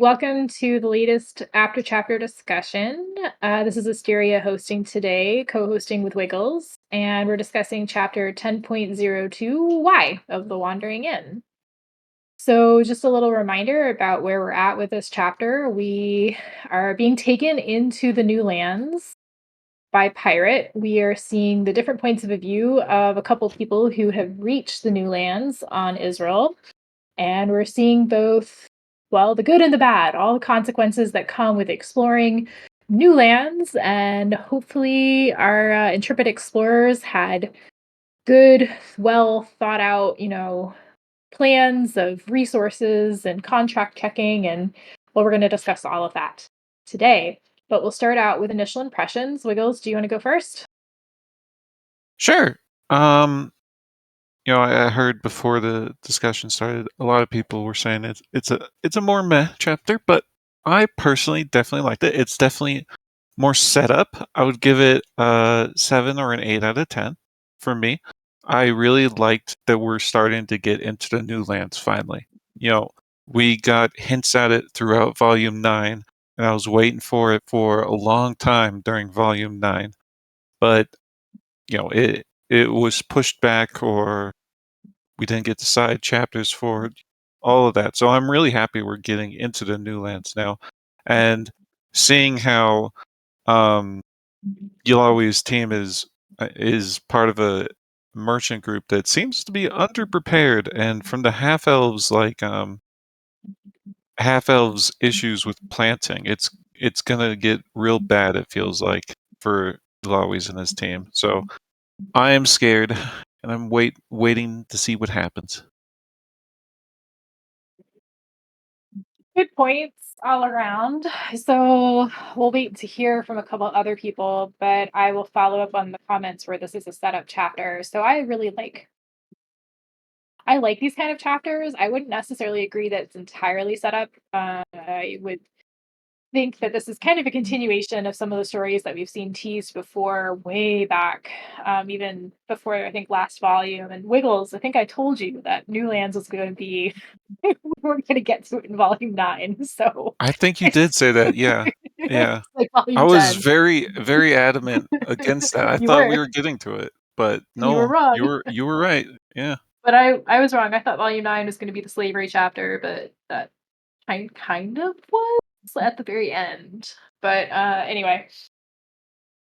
Welcome to the latest after chapter discussion. This is Asteria hosting today, co hosting with Wiggles, and we're discussing chapter 10.02 Why of the Wandering Inn. So, just a little reminder about where we're at with this chapter. We are being taken into the new lands by pirate. We are seeing the different points of view of a couple people who have reached the new lands on Israel. And we're seeing both, well, the good and the bad, all the consequences that come with exploring new lands. And hopefully, our intrepid explorers had good, well thought out, plans of resources and contract checking. And well, we're going to discuss all of that today. But we'll start out with initial impressions. Wiggles, do you want to go first? Sure. I heard before the discussion started, a lot of people were saying it's a more meh chapter, but I personally definitely liked it. It's definitely more setup. I would give it a 7 or an 8 out of 10 for me. I really liked that we're starting to get into the new lands finally. We got hints at it throughout Volume 9, and I was waiting for it for a long time during Volume 9. But it was pushed back, or we didn't get the side chapters for it, all of that. So I'm really happy we're getting into the new lands now, and seeing how Ylawes' team is part of a merchant group that seems to be underprepared, and from the half elves issues with planting, it's gonna get real bad. It feels like for Ylawes and his team. So I am scared, and I'm waiting to see what happens. Good points all around. So we'll wait to hear from a couple other people, but I will follow up on the comments where this is a setup chapter. So I like these kind of chapters. I wouldn't necessarily agree that it's entirely set up. I would think that this is kind of a continuation of some of the stories that we've seen teased before, way back, even before I think last volume. And Wiggles, I think I told you that Newlands was going to be we were going to get to it in volume 9. So I think you did say that, yeah. Yeah. it's like I volume was 10. very, very adamant against that. I You thought we were. were getting to it, but You were no, you wrong. were you were right. Yeah. But I was wrong. I thought volume 9 was going to be the slavery chapter, but that kind of was at the very end. But anyway,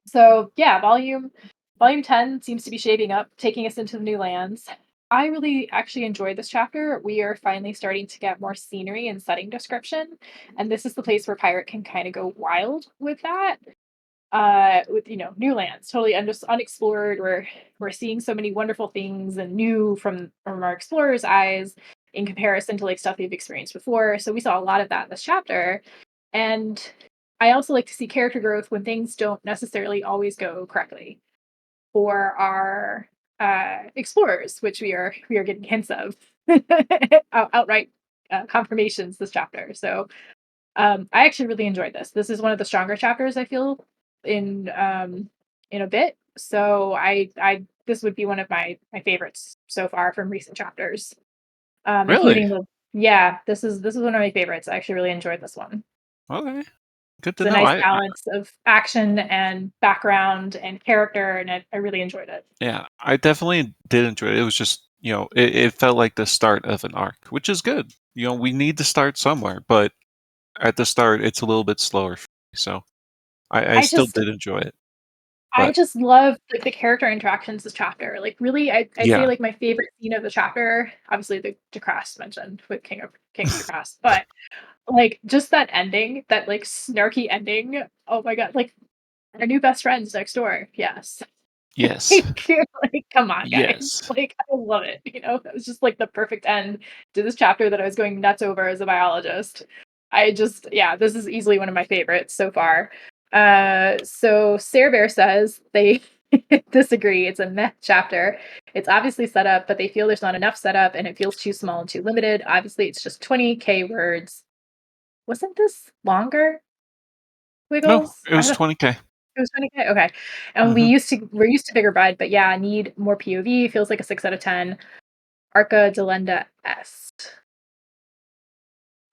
so yeah, volume 10 seems to be shaping up, taking us into the new lands. I really actually enjoyed this chapter. We are finally starting to get more scenery and setting description, and this is the place where Pirate can kind of go wild with that. With new lands, totally unexplored. We're seeing so many wonderful things and new from our explorers' eyes in comparison to like stuff we've experienced before. So we saw a lot of that in this chapter, and I also like to see character growth when things don't necessarily always go correctly for our explorers, which we are getting hints of outright confirmations this chapter. So I actually really enjoyed this. This is one of the stronger chapters I feel in a bit. So I this would be one of my favorites so far from recent chapters. Really? Including the yeah, this is one of my favorites. I actually really enjoyed this one. Okay. Good to It's a know. nice I balance of action and background and character, and I really enjoyed it. Yeah, I definitely did enjoy it. It was just, it felt like the start of an arc, which is good. We need to start somewhere, but at the start it's a little bit slower for me. So I I still just did enjoy it. I But just love like the character interactions this chapter. Like really, I'd say yeah. like my favorite scene of the chapter, obviously the Decrast mentioned with King of Decrast, but like just that ending, that like snarky ending. Oh my god, like our new best friends next door. Yes. Yes. Like, come on, guys. Yes. Like, I love it. That was just like the perfect end to this chapter that I was going nuts over as a biologist. Yeah, this is easily one of my favorites so far. So Sarah Bear says they disagree. It's a meh chapter. It's obviously set up, but they feel there's not enough setup and it feels too small and too limited. Obviously, it's just 20K words. Wasn't this longer, No, Wiggles? it was 20K. It was 20K? Okay. And Mhm. we're used to bigger bud, but yeah, need more POV. Feels like a 6 out of 10. Arca Delenda Est.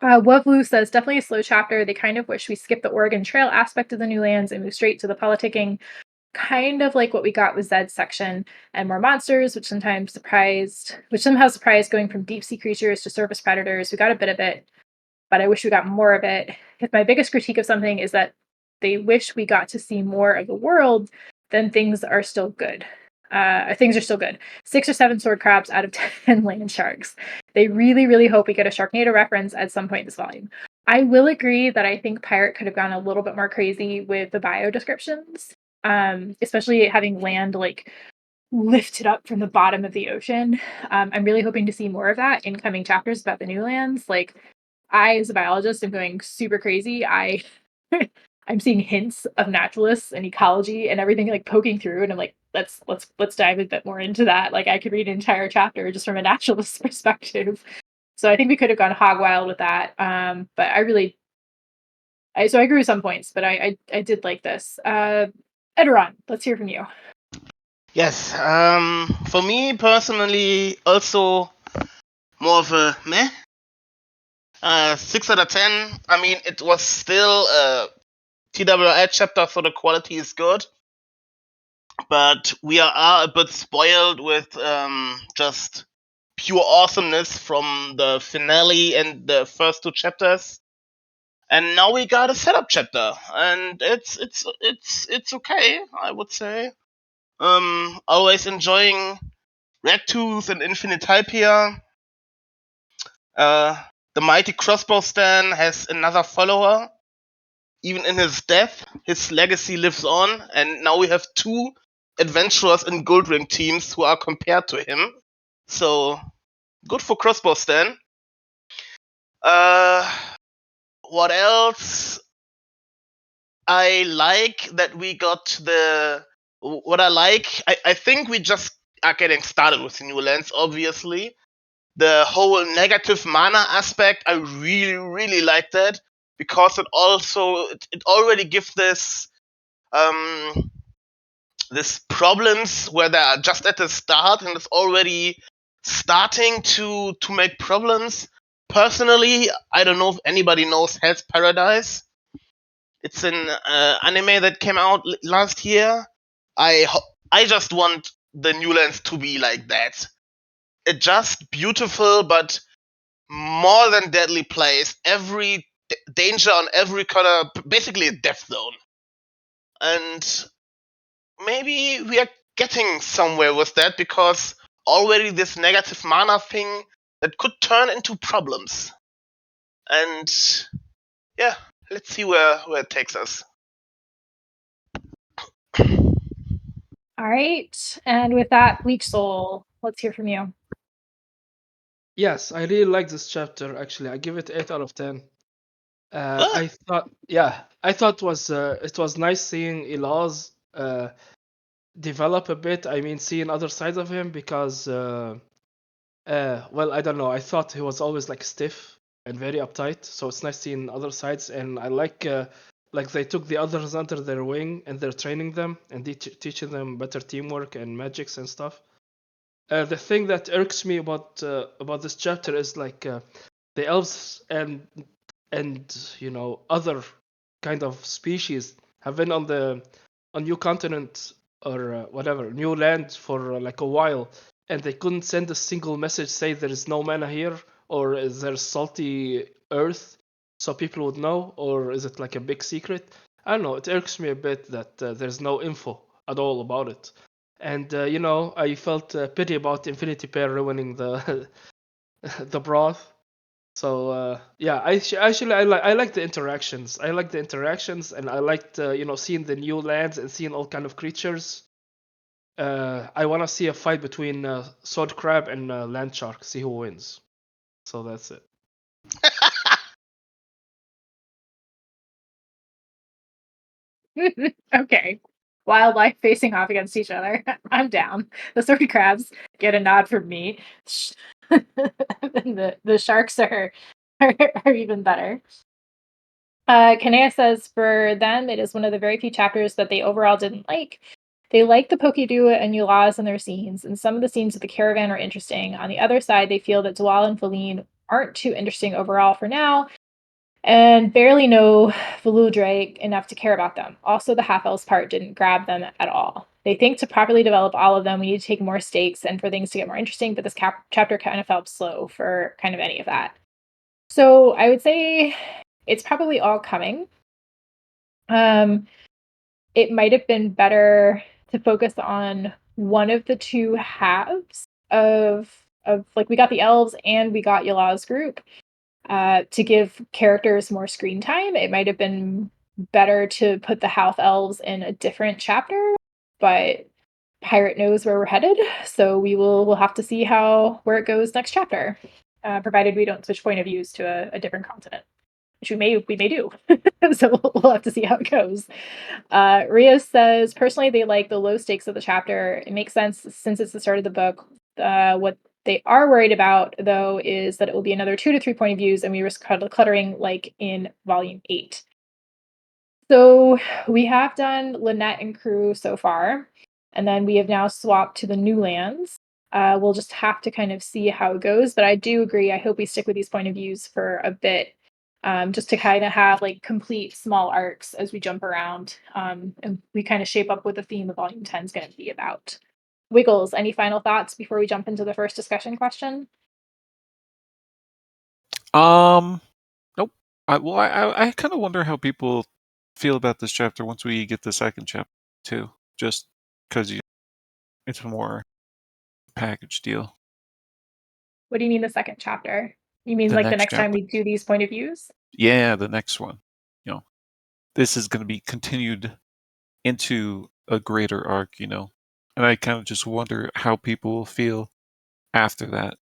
Wovlu says, definitely a slow chapter. They kind of wish we skipped the Oregon Trail aspect of the new lands and moved straight to the politicking, kind of like what we got with Zed's section, and more monsters, which somehow surprised going from deep sea creatures to surface predators. We got a bit of it, but I wish we got more of it. If my biggest critique of something is that they wish we got to see more of the world, then things are still good. Things are still good. 6 or 7 sword crabs out of 10 land sharks. They really, really hope we get a Sharknado reference at some point this volume. I will agree that I think Pirate could have gone a little bit more crazy with the bio descriptions, especially having land like lifted up from the bottom of the ocean. I'm really hoping to see more of that in coming chapters about the new lands. Like, I, as a biologist, am going super crazy. I'm seeing hints of naturalists and ecology and everything like poking through, and I'm like, let's dive a bit more into that. Like, I could read an entire chapter just from a naturalist perspective. So I think we could have gone hog wild with that. But so I agree with some points, but I did like this. Edoron, let's hear from you. Yes, for me personally, also more of a meh. 6 out of 10. I mean, it was still a TWI chapter, so the quality is good. But we are a bit spoiled with just pure awesomeness from the finale and the first 2 chapters. And now we got a setup chapter, and it's okay, I would say. Always enjoying Redtooth and Infinite Hypia. The mighty crossbow Stan has another follower. Even in his death, his legacy lives on, and now we have 2 adventurers in Goldring teams who are compared to him. So good for crossbow Stan. What else? I like that we got the. What I like, I think we just are getting started with New Lands, obviously. The whole negative mana aspect, I really, really like that, because it already gives this problems where they are just at the start and it's already starting to make problems. Personally, I don't know if anybody knows Hell's Paradise. It's an anime that came out last year. I just want the New Lands to be like that. It's just beautiful, but more than deadly place. Every danger on every corner, basically a death zone. And maybe we are getting somewhere with that, because already this negative mana thing that could turn into problems. And yeah, let's see where it takes us. All right. And with that, Bleach Soul, let's hear from you. Yes, I really like this chapter. Actually, I give it 8 out of 10. Ah, I thought it was nice seeing Ylawes develop a bit. I mean, seeing other sides of him, because well, I don't know. I thought he was always like stiff and very uptight. So it's nice seeing other sides, and I like they took the others under their wing and they're training them and teaching them better teamwork and magics and stuff. The thing that irks me about this chapter is like the elves and other kind of species have been on new continent, or whatever new land for like a while, and they couldn't send a single message say there is no mana here, or is there salty earth, so people would know, or is it like a big secret? I don't know. It irks me a bit that there's no info at all about it. And I felt pity about Infinity Pair ruining the the broth. So yeah, actually I like the interactions. I like the interactions, and I liked seeing the new lands and seeing all kind of creatures. I want to see a fight between sword crab and land shark. See who wins. So that's it. Okay. Wildlife facing off against each other. I'm down. The sword crabs get a nod from me. And the sharks are even better. Kanea says for them, it is one of the very few chapters that they overall didn't like. They like the Pokédew and Ylawes in their scenes, and some of the scenes with the caravan are interesting. On the other side, they feel that Dwal and Feline aren't too interesting overall for now, and barely know Vuliel Drae enough to care about them. Also, the half-elves part didn't grab them at all. They think to properly develop all of them, we need to take more stakes and for things to get more interesting, but this chapter kind of felt slow for kind of any of that. So I would say it's probably all coming. It might have been better to focus on one of the two halves of like we got the elves and we got Ylawes group to give characters more screen time. It might have been better to put the half elves in a different chapter, but Pirate knows where we're headed, so we'll have to see where it goes next chapter, provided we don't switch point of views to a different continent, which we may do. So we'll have to see how it goes. Ria says personally they like the low stakes of the chapter. It makes sense since it's the start of the book. What they are worried about though is that it will be another 2 to 3 point of views, and we risk cluttering like in volume 8. So we have done Lynette and crew so far, and then we have now swapped to the new lands. We'll just have to kind of see how it goes, but I do agree. I hope we stick with these point of views for a bit, just to kind of have like complete small arcs as we jump around, and we kind of shape up what the theme of Volume 10 is going to be about. Wiggles, any final thoughts before we jump into the first discussion question? Nope. I kind of wonder how people feel about this chapter once we get the second chapter too. Just because it's a more package deal. What do you mean the second chapter? You mean The like the next next time chapter. we do these point of views? Yeah, the next one. This is going to be continued into a greater arc, and I kind of just wonder how people will feel after that.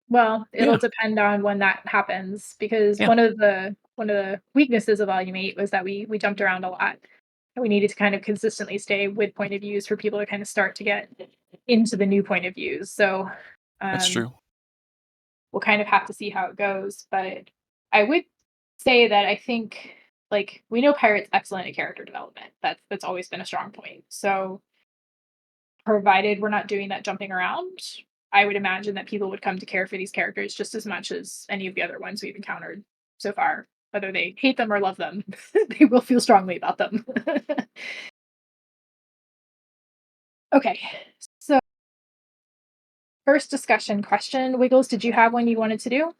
Well, it'll Yeah. depend on when that happens, because Yeah. one of the weaknesses of Volume 8 was that we jumped around a lot. And we needed to kind of consistently stay with point of views for people to kind of start to get into the new point of views. So That's true. we'll kind of have to see how it goes. But I would say that I think like we know Pirate's excellent at character development. That's always been a strong point. So provided we're not doing that jumping around, I would imagine that people would come to care for these characters just as much as any of the other ones we've encountered so far. Whether they hate them or love them, they will feel strongly about them. Okay, so first discussion question. Wiggles, did you have one you wanted to do?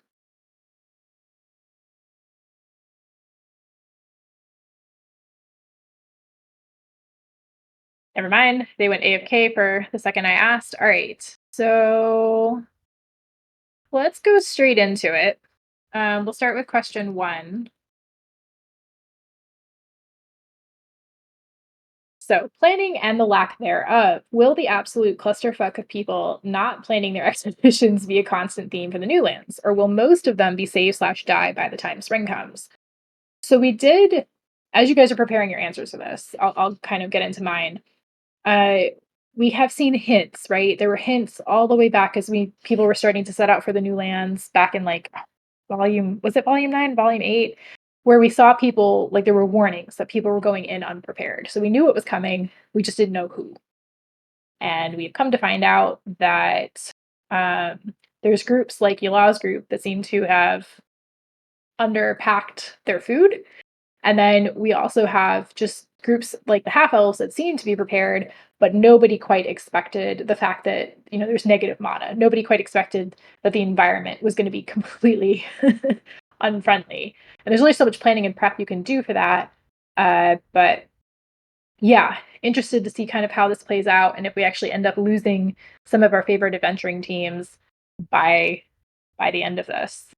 Never mind. They went AFK for the second I asked. All right. So let's go straight into it. We'll start with question 1. So, planning and the lack thereof. Will the absolute clusterfuck of people not planning their expeditions be a constant theme for the new lands? Or will most of them be save/die by the time spring comes? So we did, as you guys are preparing your answers to this, I'll kind of get into mine. We have seen hints, right? There were hints all the way back as people were starting to set out for the new lands back in like volume 9, volume 8, where we saw people like there were warnings that people were going in unprepared. So we knew it was coming, we just didn't know who. And we've come to find out that there's groups like Ylawes group that seem to have underpacked their food. And then we also have just groups like the half elves that seem to be prepared, but nobody quite expected the fact that, there's negative mana. Nobody quite expected that the environment was going to be completely unfriendly. And there's only so much planning and prep you can do for that. But yeah, interested to see kind of how this plays out and if we actually end up losing some of our favorite adventuring teams by the end of this.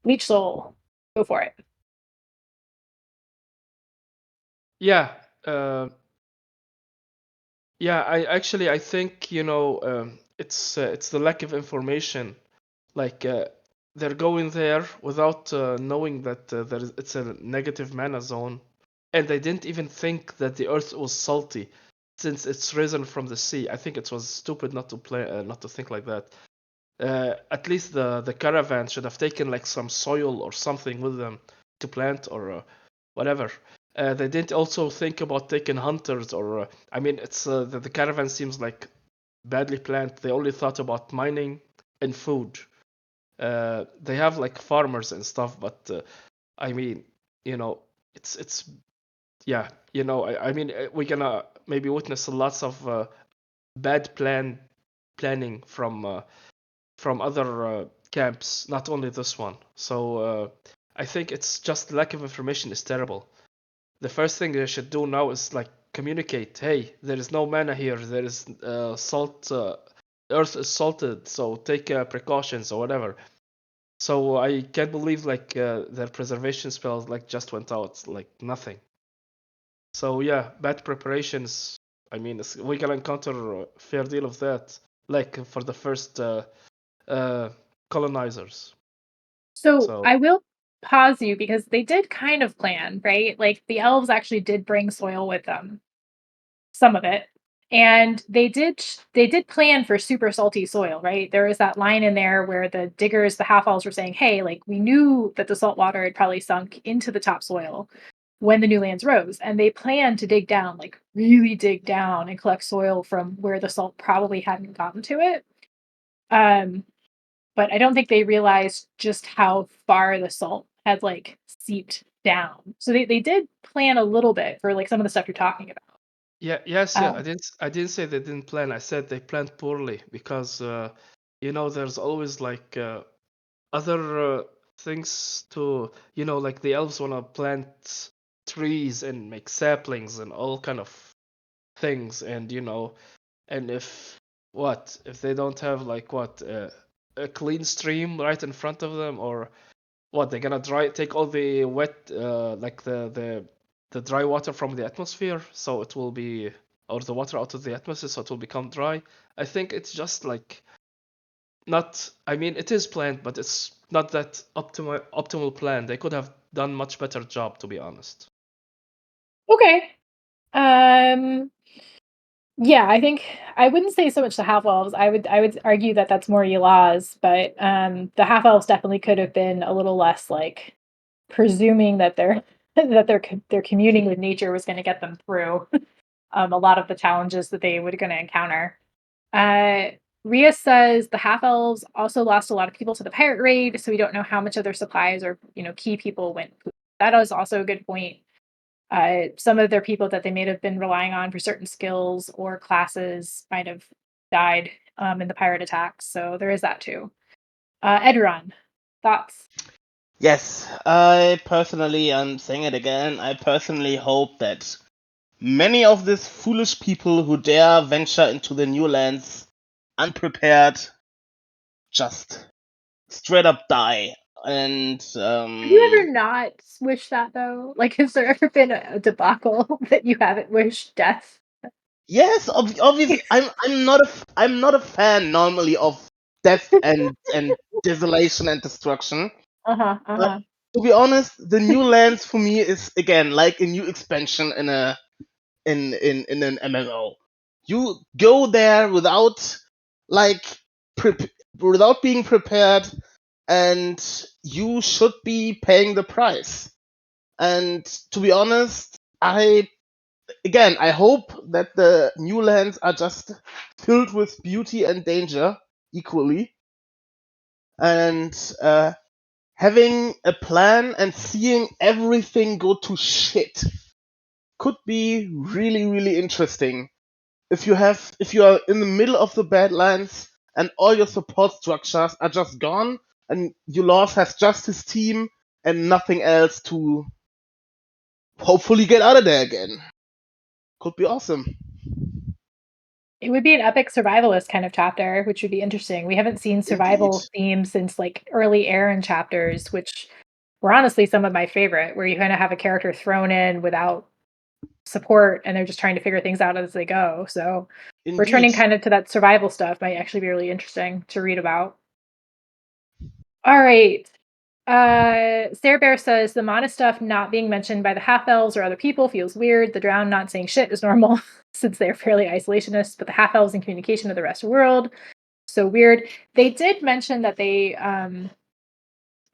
Leech Soul, go for it. Yeah. I think it's the lack of information. Like they're going there without knowing that it's a negative mana zone, and they didn't even think that the earth was salty since it's risen from the sea. I think it was stupid not to think like that. At least the caravan should have taken like some soil or something with them to plant or whatever. They didn't also think about taking hunters or I mean, it's the caravan seems like badly planned. They only thought about mining and food. They have like farmers and stuff, but I mean, it's yeah, I mean, we're gonna maybe witness lots of bad planning from other camps, not only this one. So I think it's just lack of information is terrible. The first thing they should do now is like communicate. Hey, there is no mana here. There is salt. Earth is salted, so take precautions or whatever. So I can't believe like their preservation spells like just went out like nothing. So yeah, bad preparations. I mean, we can encounter a fair deal of that, like for the first uh, colonizers. So So I will pause you because they did kind of plan, right? Like the elves actually did bring soil with them, some of it. And they did plan for super salty soil, right? There was that line in there where the diggers, the half elves were saying, hey, like we knew that the salt water had probably sunk into the topsoil when the new lands rose. And they planned to dig down, like really dig down and collect soil from where the salt probably hadn't gotten to it. Um, but I don't think they realized just how far the salt had like seeped down. So they did plan a little bit for like some of the stuff you're talking about. yeah, yes, yeah. Uh, I didn't say they didn't plan. I said they planned poorly because there's always like other things to like the elves want to plant trees and make saplings and all kind of things, and and if they don't have like a clean stream right in front of them, or what, they're gonna take all the wet like the dry water from the atmosphere, so it will be, or the water out of the atmosphere, so it will become dry. I think it's just like not, I mean, it is planned, but it's not that optimal plan. They could have done much better job, to be honest. okay. Um, yeah, I think I wouldn't say so much the half elves. I would argue that that's more Ylawes, but the half elves definitely could have been a little less like presuming that their that their communing with nature was going to get them through a lot of the challenges that they were going to encounter. Uh, Ria says the half elves also lost a lot of people to the pirate raid, so we don't know how much of their supplies or key people went. That is also a good point. Some of their people that they may have been relying on for certain skills or classes might have died in the pirate attacks, so there is that too. Edron, thoughts? Yes, I personally, I'm saying it again, I personally hope that many of these foolish people who dare venture into the new lands unprepared just straight up die. And Have you ever not wished that though? Like, has there ever been a debacle that you haven't wished death? yes, obviously, I'm not a fan normally of death and desolation and destruction. Uh huh. Uh But huh. to be honest, the new lands for me is again like a new expansion in a in an MMO. You go there without like without being prepared, and you should be paying the price. And to be honest, I hope that the new lands are just filled with beauty and danger equally, and having a plan and seeing everything go to shit could be really really interesting. If you are in the middle of the Badlands and all your support structures are just gone, and Ylawes has just his team and nothing else to hopefully get out of there again, could be awesome. It would be an epic survivalist kind of chapter, which would be interesting. We haven't seen Indeed, survival themes since like early Aaron chapters, which were honestly some of my favorite, where you kind of have a character thrown in without support and they're just trying to figure things out as they go. So indeed. returning kind of to that survival stuff might actually be really interesting to read about. All right. Sarah Bear says the mana stuff not being mentioned by the half elves or other people feels weird. The drowned not saying shit is normal since they're fairly isolationist, but the half elves in communication with the rest of the world, so weird. They did mention that they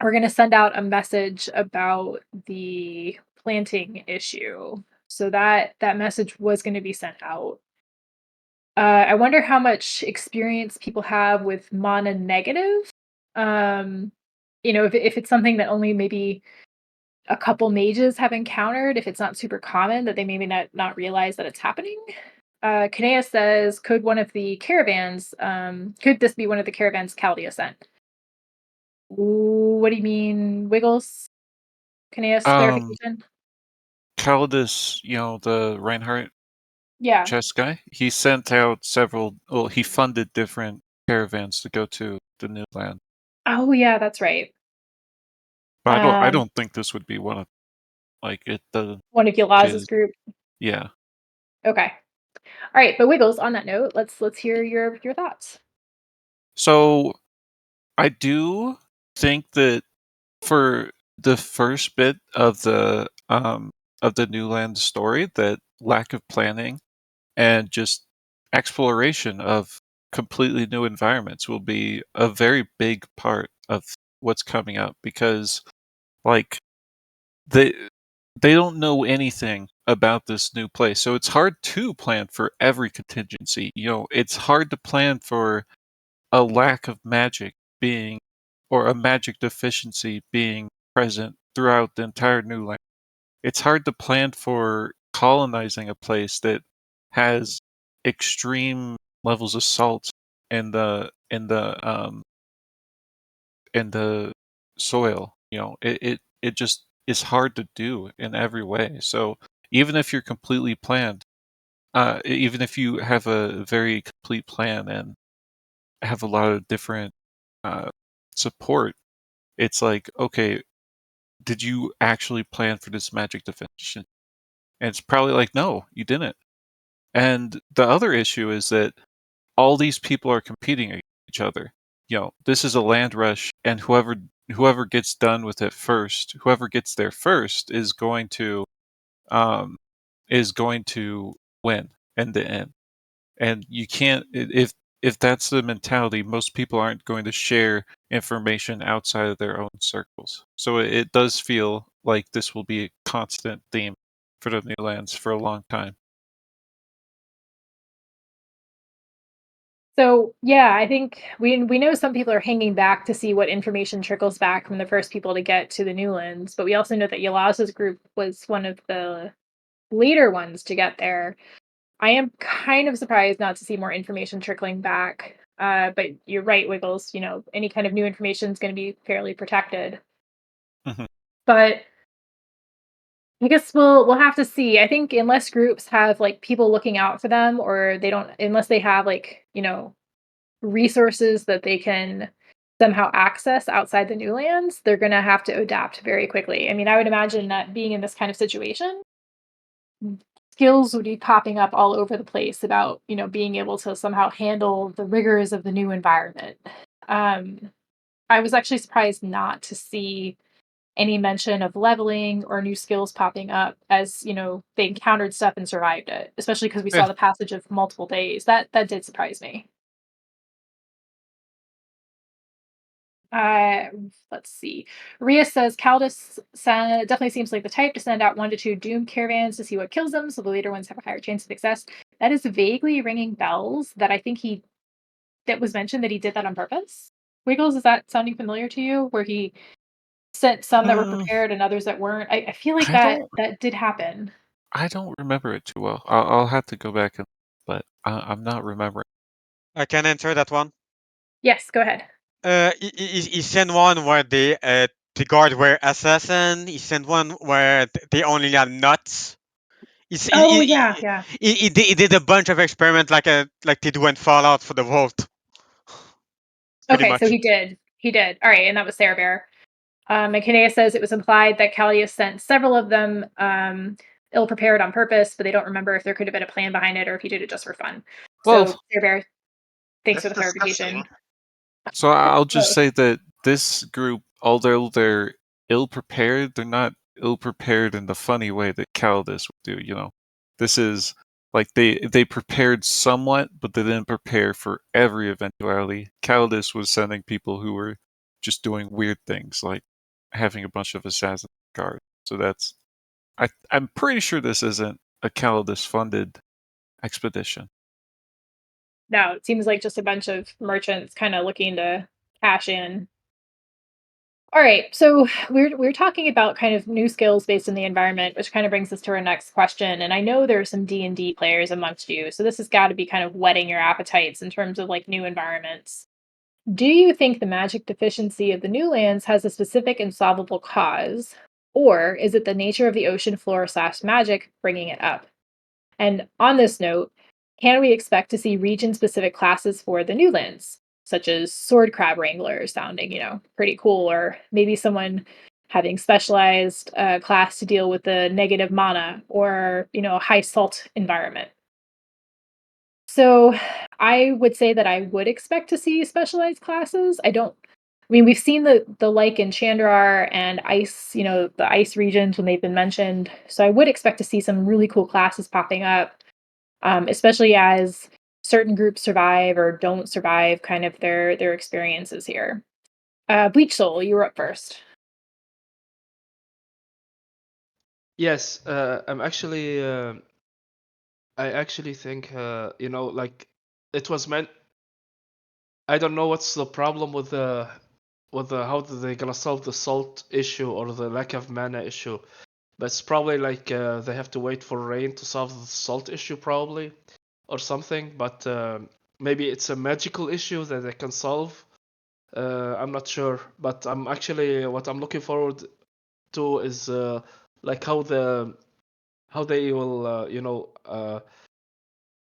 were going to send out a message about the planting issue, so that message was going to be sent out. I wonder how much experience people have with mana negative If it's something that only maybe a couple mages have encountered, if it's not super common, that they maybe not realize that it's happening. Kinea says, could this be one of the caravans Chaldea sent? What do you mean, Wiggles? Kinea's Um, clarification? Calidus, the Reinhardt Yeah. chess guy, he sent out he funded different caravans to go to the new land. Oh yeah, that's right. But I don't think this would be one of, One of Ylawes' group. yeah. Okay. All right, but Wiggles, on that note, let's hear your thoughts. So I do think that for the first bit of the new land story, that lack of planning and just exploration of completely new environments will be a very big part of what's coming up, because like they they don't know anything about this new place, so it's hard to plan for every contingency. It's hard to plan for a lack of magic being, or a magic deficiency being present throughout the entire new land. It's hard to plan for colonizing a place that has extreme levels of salt in the soil. It just is hard to do in every way. So even if you're completely planned, even if you have a very complete plan and have a lot of different uh, support, it's like, okay, did you actually plan for this magic definition? And it's probably like, no, you didn't. And the other issue is that all these people are competing against each other. This is a land rush, and whoever gets done with it first, whoever gets there first, um, is going to win in the end. And you can't, if that's the mentality, most people aren't going to share information outside of their own circles. So it does feel like this will be a constant theme for the new lands for a long time. So yeah, I think we know some people are hanging back to see what information trickles back from the first people to get to the Newlands, but we also know that Ylawes' group was one of the later ones to get there. I am kind of surprised not to see more information trickling back. But you're right, Wiggles. Any kind of new information is going to be fairly protected. Mhm. But I guess we'll have to see. I think unless groups have like people looking out for them, or unless they have resources that they can somehow access outside the new lands, they're going to have to adapt very quickly. I mean, I would imagine that being in this kind of situation, skills would be popping up all over the place about, being able to somehow handle the rigors of the new environment. Um, I was actually surprised not to see any mention of leveling or new skills popping up as, they encountered stuff and survived it, especially because we saw Yeah. the passage of multiple days. That did surprise me. Uh, let's see. Ria says definitely seems like the type to send out 1 to 2 doomed caravans to see what kills them, so the later ones have a higher chance of success. That is vaguely ringing bells. That I think that was mentioned that he did that on purpose. Wiggles, is that sounding familiar to you? Where he sent some that were prepared and others that weren't. I feel like that did happen. I don't remember it too well. I'll have to go back but I'm not remembering. I can answer that one. Yes, go ahead. He sent one where the guard were assassin. He sent one where they only had nuts. Yeah. He did a bunch of experiments like they do in Fallout for the vault. Pretty Okay, much. so he did. He did. All right, and that was Sarah Bear. And Kinea says it was implied that Callius sent several of them ill-prepared on purpose, but they don't remember if there could have been a plan behind it or if he did it just for fun. Well, So, Sarah Bear, thanks That's for the clarification. disgusting. so I'll just say that this group, although they're ill-prepared, they're not ill-prepared in the funny way that Calidus would do. This is like they prepared somewhat, but they didn't prepare for every eventuality. Calidus was sending people who were just doing weird things, like having a bunch of assassin guards. So I'm pretty sure this isn't a Calidus-funded expedition. No, it seems like just a bunch of merchants kind of looking to cash in. All right, so we're talking about kind of new skills based in the environment, which kind of brings us to our next question. And I know there are some D&D players amongst you, so this has got to be kind of whetting your appetites in terms of like new environments. Do you think the magic deficiency of the new lands has a specific and solvable cause, or is it the nature of the ocean floor / magic bringing it up? And on this note, can we expect to see region-specific classes for the new lands, such as sword crab wrangler, sounding, pretty cool, or maybe someone having specialized class to deal with the negative mana or, a high salt environment? So I would say that I would expect to see specialized classes. We've seen the like in Chandrar and Ice, the ice regions when they've been mentioned. So I would expect to see some really cool classes popping up, especially as certain groups survive or don't survive kind of their experiences here. Bleach Soul, you were up first. Yes, I actually think, like it was meant. I don't know what's the problem with the how they gonna solve the salt issue or the lack of mana issue, but it's probably like they have to wait for rain to solve the salt issue, probably, or something. But maybe it's a magical issue that they can solve. I'm not sure, but what I'm looking forward to is like how they will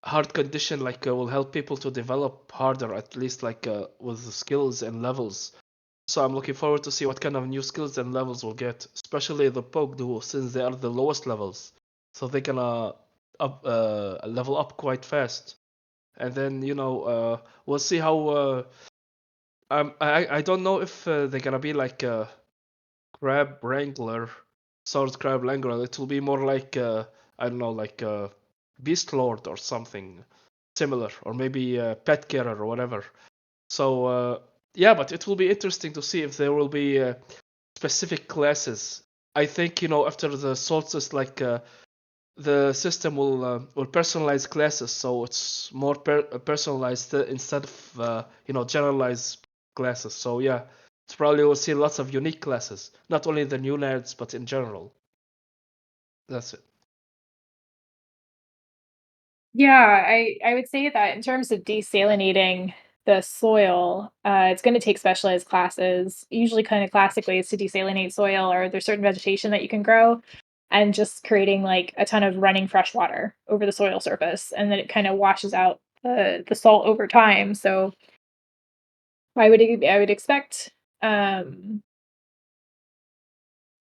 hard condition like will help people to develop harder, at least like with the skills and levels. So I'm looking forward to see what kind of new skills and levels we'll get, especially the Pogue Duo, since they are the lowest levels. So they're gonna level up quite fast. And then, we'll see how. I don't know if they're gonna be like a crab wrangler, sword crab wrangler. It will be more like, I don't know, like a beast lord or something similar, or maybe a pet carer or whatever. So, yeah, but it will be interesting to see if there will be specific classes. I think after the solstice, like the system will personalize classes, so it's more personalized instead of generalized classes. So yeah, it's probably will see lots of unique classes, not only the new nerds but in general. That's it. Yeah, I would say that in terms of desalinating the soil, it's going to take specialized classes. Usually, kind of classic ways to desalinate soil, or there's certain vegetation that you can grow, and just creating like a ton of running fresh water over the soil surface, and then it kind of washes out the salt over time. So I would expect any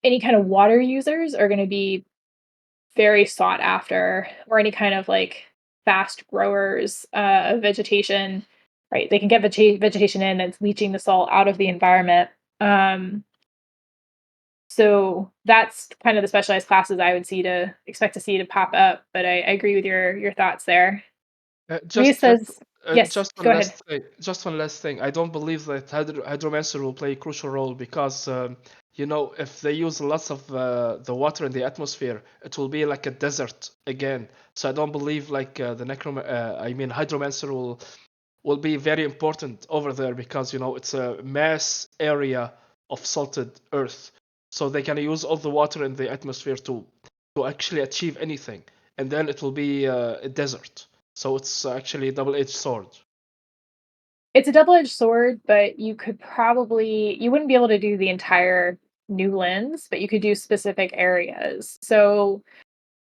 kind of water users are going to be very sought after, or any kind of like fast growers of vegetation, right? They can get vegetation in that's leaching the salt out of the environment. So that's kind of the specialized classes I would expect to see to pop up. But I agree with your thoughts there. Rhea Just just says, yes, just one go ahead. last thing. Just one last thing. I don't believe that hydromancer will play a crucial role because if they use lots of the water in the atmosphere, it will be like a desert again. So I don't believe like hydromancer will be very important over there because it's a mass area of salted earth. So they can use all the water in the atmosphere to actually achieve anything, and then it will be a desert. So it's actually a double-edged sword. It's a double-edged sword, but you wouldn't be able to do the entire new lens, but you could do specific areas. So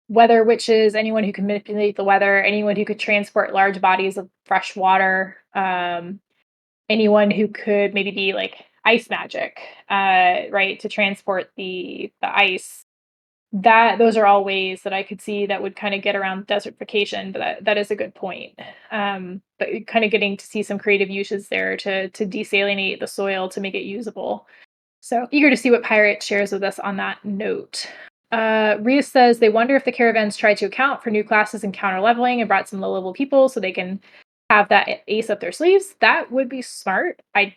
weather witches, anyone who can manipulate the weather, anyone who could transport large bodies of fresh water, anyone who could maybe be like ice magic, right, to transport the ice. Those are all ways that I could see that would kind of get around desertification, but that is a good point. But kind of getting to see some creative uses there to desalinate the soil to make it usable. So eager to see what Pirate shares with us on that note. Rhea says they wonder if the caravans tried to account for new classes and counter leveling and brought some low level people so they can have that ace up their sleeves. That would be smart. I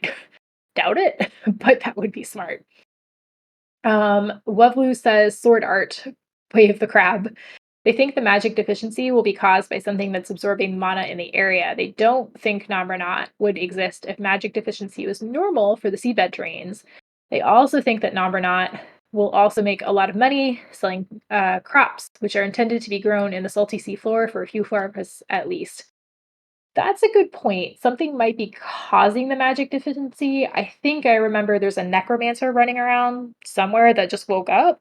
doubt it, but that would be smart. Wovlu says sword art, Way of the Crab. They think the magic deficiency will be caused by something that's absorbing mana in the area. They don't think Namranat would exist if magic deficiency was normal for the seabed terrains. They also think that Nombernaut will also make a lot of money selling crops, which are intended to be grown in the salty seafloor for a few farms at least. That's a good point. Something might be causing the magic deficiency. I think I remember there's a necromancer running around somewhere that just woke up.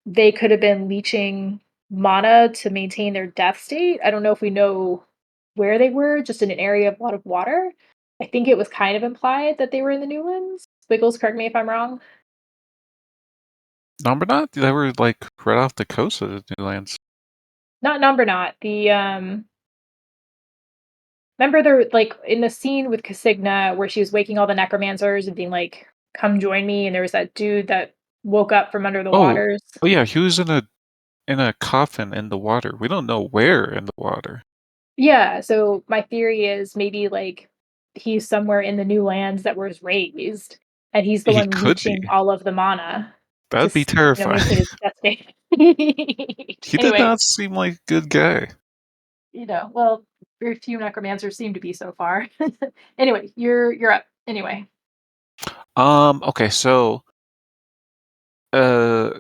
They could have been leeching mana to maintain their death state. I don't know if we know where they were, just in an area of a lot of water. I think it was kind of implied that they were in the Newlands. Wiggles, correct me if I'm wrong. Nombernaut? They were like right off the coast of the Newlands. Not Nombernaut. The remember there like in the scene with Casigna where she was waking all the necromancers and being like, "Come join me," and there was that dude that woke up from under the waters. Oh yeah, he was in a coffin in the water. We don't know where in the water. Yeah, so my theory is maybe like he's somewhere in the new lands that was raised, and he's the He one could be. leeching all of the mana to That'd be terrifying. maintain his death state. He did Anyway, not seem like a good guy. well, very few necromancers seem to be so far. Anyway, you're up. Anyway, Okay, so uh,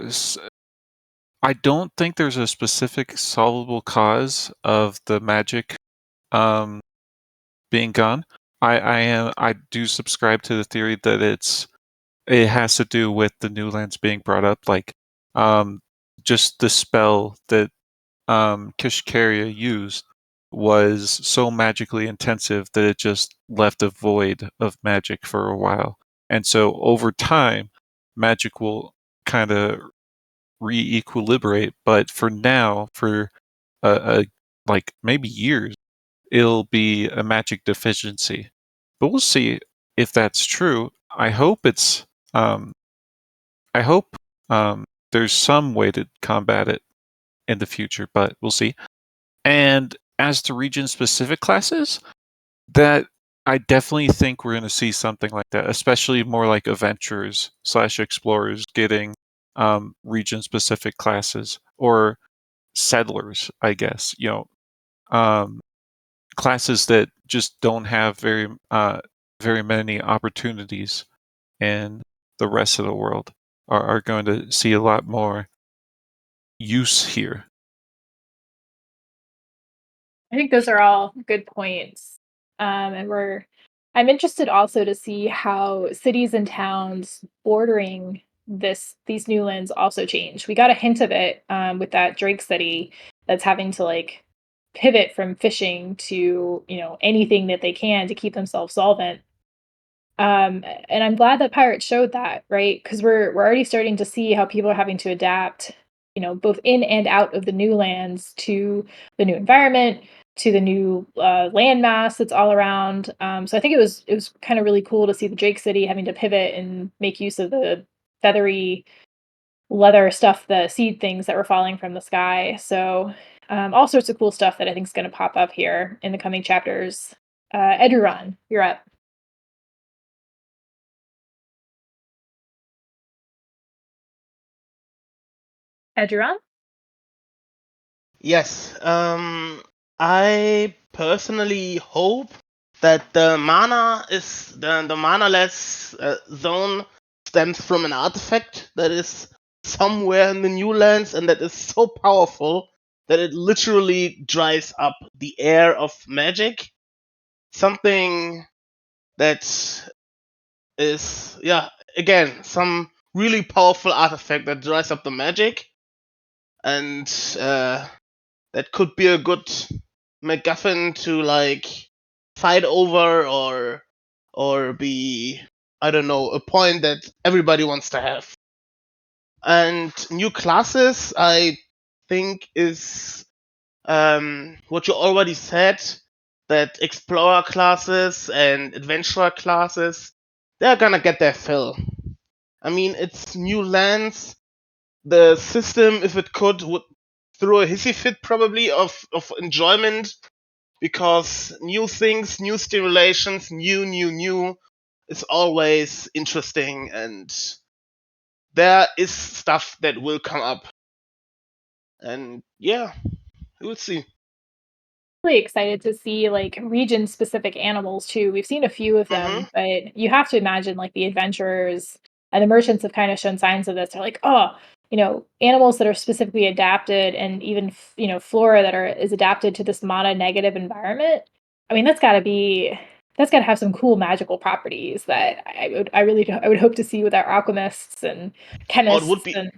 I don't think there's a specific solvable cause of the magic um being gone. I do subscribe to the theory that it has to do with the new lands being brought up, like um just the spell that Kishkaria used was so magically intensive that it just left a void of magic for a while. And so over time, magic will kind of re-equilibrate, but for now, for like maybe years, it'll be a magic deficiency. But we'll see if that's true. Um I hope there's some way to combat it in the future, but we'll see. And as to region specific classes, that I definitely think we're going to see something like that, especially more like adventurers / explorers getting region specific classes, or settlers, I guess. Um, classes that just don't have very many opportunities in the rest of the world are going to see a lot more use here. I think those are all good points. And I'm interested also to see how cities and towns bordering these new lands also change. We got a hint of it with that Drake city that's having to like pivot from fishing to anything that they can to keep themselves solvent. And I'm glad that Pirates showed that, right? Because we're already starting to see how people are having to adapt, both in and out of the new lands to the new environment, to the new landmass that's all around. So I think it was kind of really cool to see the Drake City having to pivot and make use of the feathery leather stuff, the seed things that were falling from the sky. So all sorts of cool stuff that I think is going to pop up here in the coming chapters. Eduron, you're up. Eduron? Yes. I personally hope that the the mana-less zone stems from an artifact that is somewhere in the new lands and that is so powerful that it literally dries up the air of magic. Something that is, yeah, again, some really powerful artifact that dries up the magic, and that could be a good MacGuffin to like fight over, or be, I don't know, a point that everybody wants to have. And new classes, I think, is what you already said, that explorer classes and adventurer classes, they're gonna get their fill. I mean, it's new lands. The system, if it could, would throw a hissy fit probably of enjoyment, because new things, new stimulations, new is always interesting, and there is stuff that will come up. And yeah, we'll see. Really excited to see like region specific animals too. We've seen a few of Hmm. them, but you have to imagine like the adventurers And the merchants have kind of shown signs of this. They're like, oh, animals that are specifically adapted, and even flora that is adapted to this mana negative environment. I mean, that's got to have some cool magical properties that I would hope to see with our alchemists and Or it would chemists be and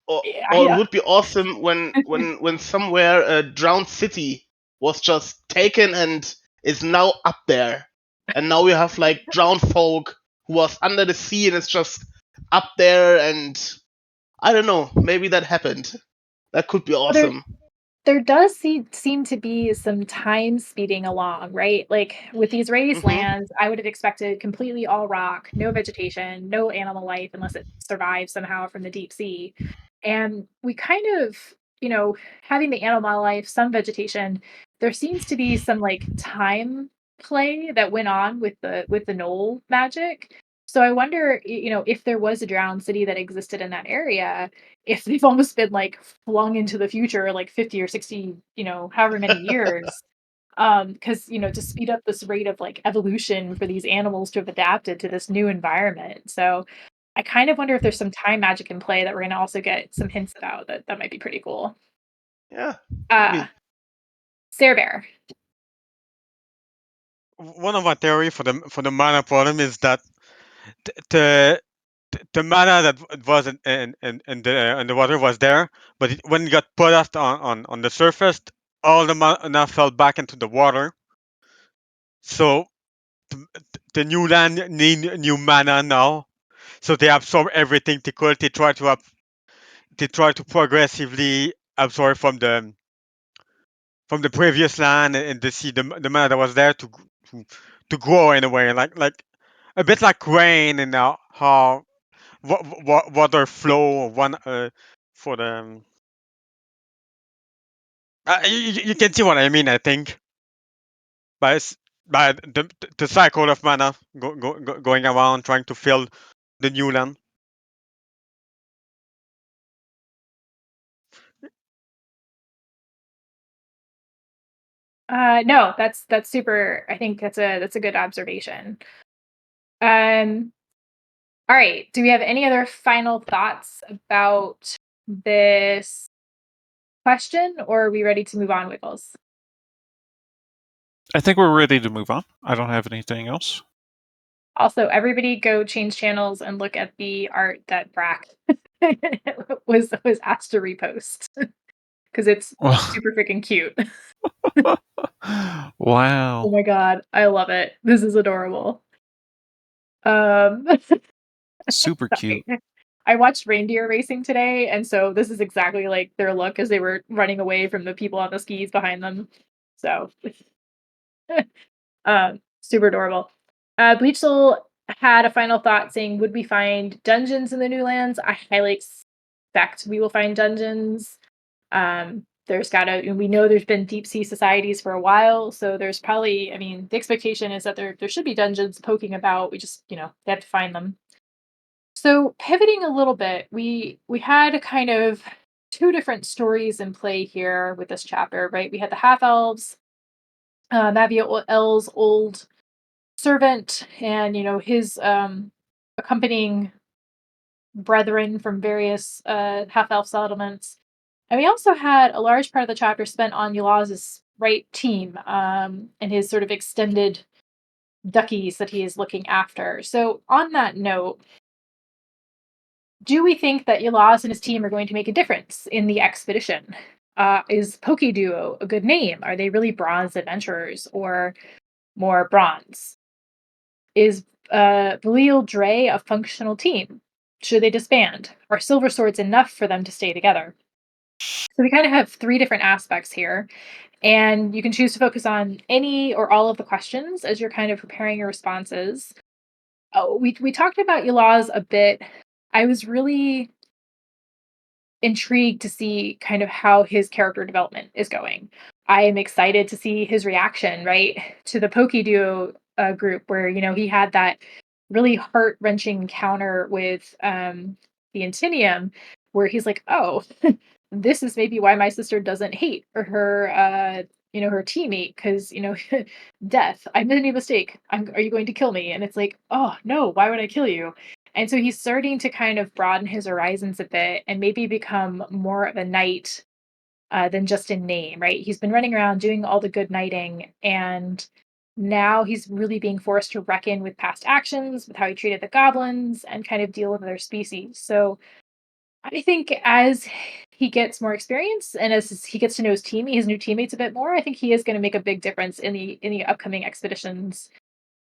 or it would be awesome when somewhere a drowned city was just taken and is now up there, and now we have like drowned folk who was under the sea and is just up there, and I don't know, maybe that happened. That could be awesome. There does seem to be some time speeding along, right? Like with these raised Hmm. lands, I would have expected completely all rock, no vegetation, no animal life unless it survives somehow from the deep sea. And we kind of, having the animal life, some vegetation, there seems to be some like time play that went on with the knoll magic. So I wonder, if there was a drowned city that existed in that area, if they've almost been like flung into the future like 50 or 60, however many years. Because to speed up this rate of like evolution for these animals to have adapted to this new environment. So I kind of wonder if there's some time magic in play that we're gonna also get some hints about that might be pretty cool. Yeah, Uh maybe. Sarah Bear. One of my theory for the mana problem is that the the mana that was in the water was there, but when it got put us on the surface, all the mana fell back into the water. So the, the new land need new mana now. So they absorb everything they could. They try to progressively absorb from the previous land and to see the mana that was there to to grow in a way, like a bit like rain and how water flow one for the you can see what I mean, I think, by by the cycle of mana going around trying to fill the new land. No, that's super. I think that's a good observation. All right. Do we have any other final thoughts about this question, or are we ready to move on, Wiggles? I think we're ready to move on. I don't have anything else. Also, everybody go change channels and look at the art that Brack was asked to repost because it's super freaking cute. Wow. Oh my god, I love it. This is adorable. Super cute. I watched reindeer racing today, and so this is exactly like their look as they were running away from the people on the skis behind them. So, super adorable. Bleach Soul had a final thought saying, "Would we find dungeons in the new lands? I highly expect we will find dungeons. We know there's been deep sea societies for a while, so there's probably, I mean, the expectation is that there should be dungeons poking about. We just, they have to find them." So pivoting a little bit, we had kind of two different stories in play here with this chapter, right? We had the half elves, Maviel's old servant, and his accompanying brethren from various half elf settlements. And we also had a large part of the chapter spent on Ylawes' right team, and his sort of extended duckies that he is looking after. So on that note, do we think that Ylawes and his team are going to make a difference in the expedition? Is Poke Duo a good name? Are they really bronze adventurers or more bronze? Is Vuliel Drae a functional team? Should they disband? Are silver swords enough for them to stay together? So we kind of have three different aspects here, and you can choose to focus on any or all of the questions as you're kind of preparing your responses. Oh, we talked about Ylawes a bit. I was really intrigued to see kind of how his character development is going. I am excited to see his reaction, right, to the Pokeduo group where, he had that really heart wrenching encounter with the Intinium, where he's like, oh, this is maybe why my sister doesn't hate her, her teammate, because, death, I made a mistake. Are you going to kill me? And it's like, oh, no, why would I kill you? And so he's starting to kind of broaden his horizons a bit and maybe become more of a knight than just in name, right? He's been running around doing all the good knighting, and now he's really being forced to reckon with past actions, with how he treated the goblins, and kind of deal with other species. So I think as he gets more experience and as he gets to know his new teammates a bit more, I think he is going to make a big difference in the upcoming expedition's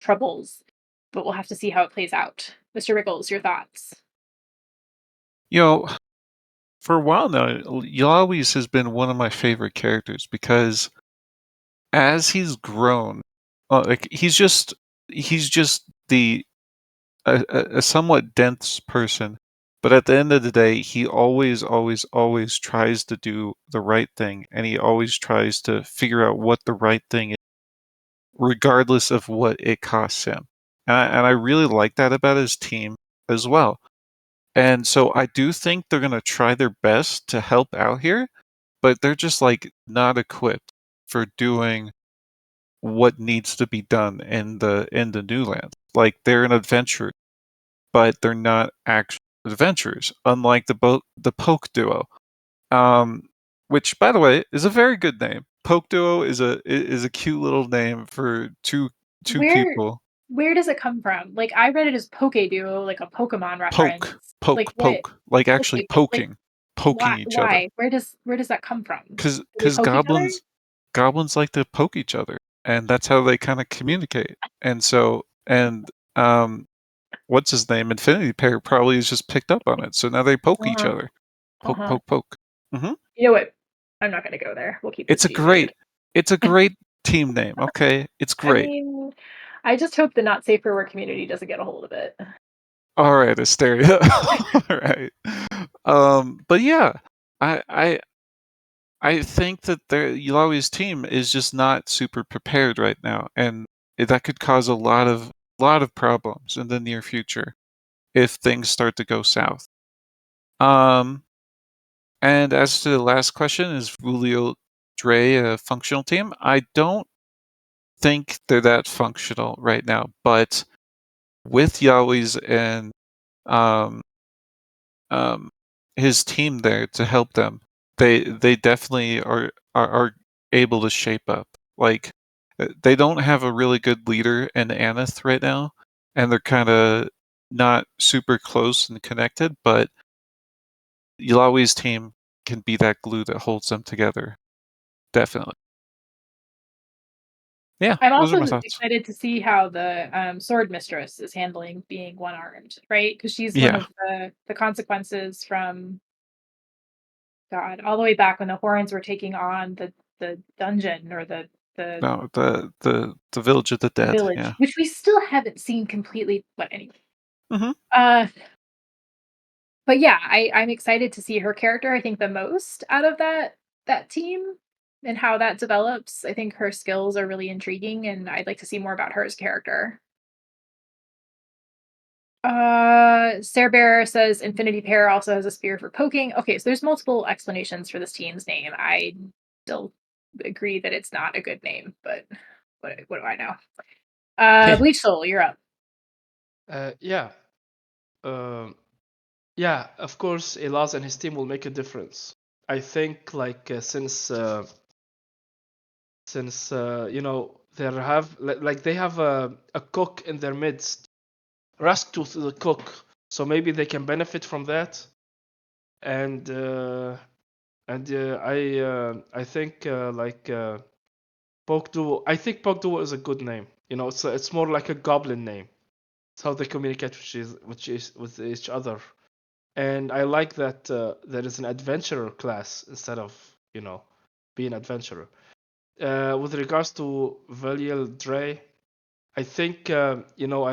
troubles. But we'll have to see how it plays out. Mr. Rickles, your thoughts? You know, for a while now, Ylawes has been one of my favorite characters because as he's grown, like he's just the a somewhat dense person, but at the end of the day, he always tries to do the right thing, and he always tries to figure out what the right thing is, regardless of what it costs him. And I really like that about his team as well. And so I do think they're gonna try their best to help out here, but they're just like not equipped for doing what needs to be done in the new land. Like they're an adventurer, but they're not actual adventurers, unlike the Poke duo. Which by the way is a very good name. Poke duo is a cute little name for two Where people. where does it come from? Like I read it as Poke Duo, like a Pokemon reference. Poke, Like poke, what? poke. Like actually Okay, but like poking each other. why? Where does that come from? Cause, Do they cause poke each other? goblins like to poke each other, and that's how they kind of communicate. And so, what's his name? Infinity Pair probably has just picked up on it, so now they poke each Uh-huh. other. Poke, Uh-huh. poke, poke. Hmm. You know what? I'm not gonna go there. We'll keep this It's a G-rated. great team name. Okay, it's I great. mean, I just hope the not safe for work community doesn't get a hold of it. All right, Asteria. All right. But yeah, I I I think that the Ylawes team is just not super prepared right now, and that could cause a lot of problems in the near future if things start to go south. Um, and as to the last question, is Vuliel Drae a functional team? I don't think they're that functional right now, but with Yahweh's and um, um, his team there to help them, they definitely are able to shape up. Like they don't have a really good leader in Aneth right now, and they're kind of not super close and connected. But Yulawi's team can be that glue that holds them together. Definitely. Yeah, I'm those are also my thoughts. excited to see how the sword mistress is handling being one armed, right? Because she's one Yeah. of the consequences from God all the way back when the Horns were taking on the dungeon or the No, the village of the dead. village, Yeah. which we still haven't seen completely. But anyway, Hmm. uh, but yeah, I'm excited to see her character. I think the most out of that team and how that develops. I think her skills are really intriguing, and I'd like to see more about her as a character. Sarah Bear says Infinity Pair also has a spear for poking. Okay, so there's multiple explanations for this team's name. I still agree that it's not a good name, but what do I know? Bleach Soul, you're up. Yeah. Yeah, of course, Ylawes and his team will make a difference. I think, like, since they have like they have a cook in their midst, Rask to the cook, so maybe they can benefit from that. And I think Poke Duo. I think Poke Duo is a good name. It's more like a goblin name. It's how they communicate with each other. And I like that there is an adventurer class instead of being adventurer. With regards to Vuliel Drae, I think I